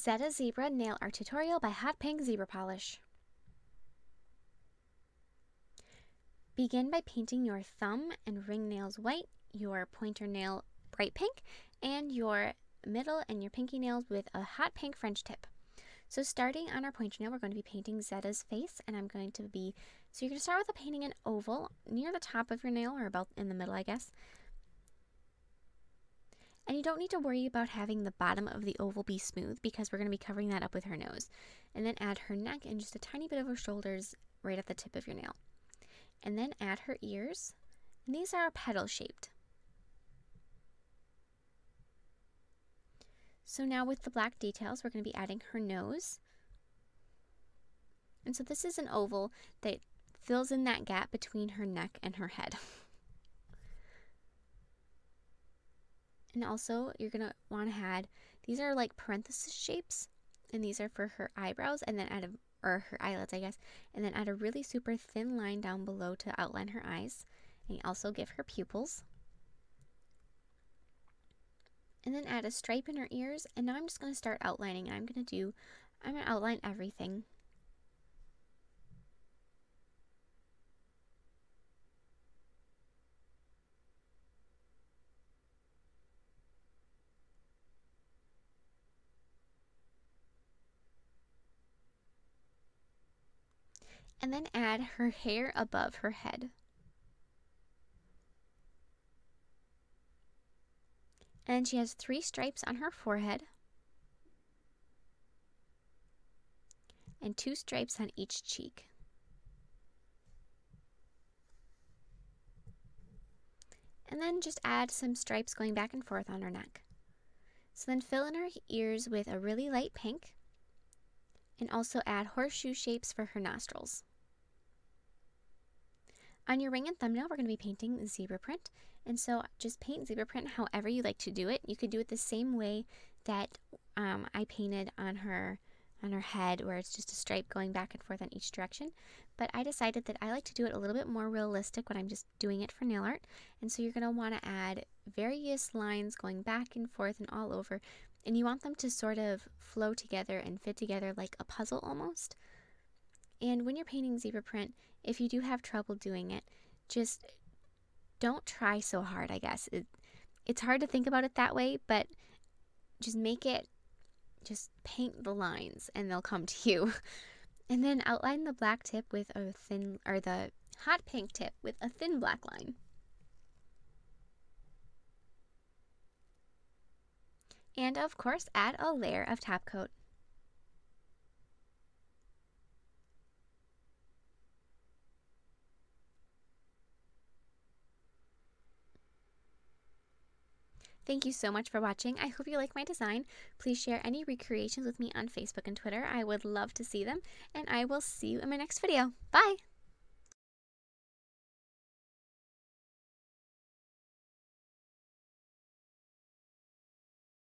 Zeta Zebra Nail Art Tutorial by Hotpinkzebrapolish. Begin by painting your thumb and ring nails white, your pointer nail bright pink, and your middle and your pinky nails with a hot pink French tip. So starting on our pointer nail, we're going to be painting Zeta's face, and so you're going to start with painting an oval near the top of your nail, or about in the middle, I guess. And you don't need to worry about having the bottom of the oval be smooth because we're going to be covering that up with her nose. And then add her neck and just a tiny bit of her shoulders right at the tip of your nail. And then add her ears. And these are petal shaped. So now with the black details, we're going to be adding her nose. And so this is an oval that fills in that gap between her neck and her head. And also, you're going to want to add, these are like parenthesis shapes, and these are for her eyebrows, and then or her eyelids, I guess, and then add a really super thin line down below to outline her eyes, and also give her pupils. And then add a stripe in her ears, and now I'm just going to start outlining. I'm going to outline everything. And then add her hair above her head. And she has 3 stripes on her forehead. And 2 stripes on each cheek. And then just add some stripes going back and forth on her neck. So then fill in her ears with a really light pink. And also add horseshoe shapes for her nostrils. On your ring and thumbnail, we're going to be painting zebra print, and so just paint zebra print however you like to do it. You could do it the same way that I painted on her head, where it's just a stripe going back and forth on each direction. But I decided that I like to do it a little bit more realistic when I'm just doing it for nail art, and so you're going to want to add various lines going back and forth and all over, and you want them to sort of flow together and fit together like a puzzle almost. And when you're painting zebra print, if you do have trouble doing it, just don't try so hard, I guess. It's hard to think about it that way, but just paint the lines and they'll come to you. And then outline the black tip with the hot pink tip with a thin black line. And of course, add a layer of top coat. Thank you so much for watching. I hope you like my design. Please share any recreations with me on Facebook and Twitter. I would love to see them, and I will see you in my next video. Bye!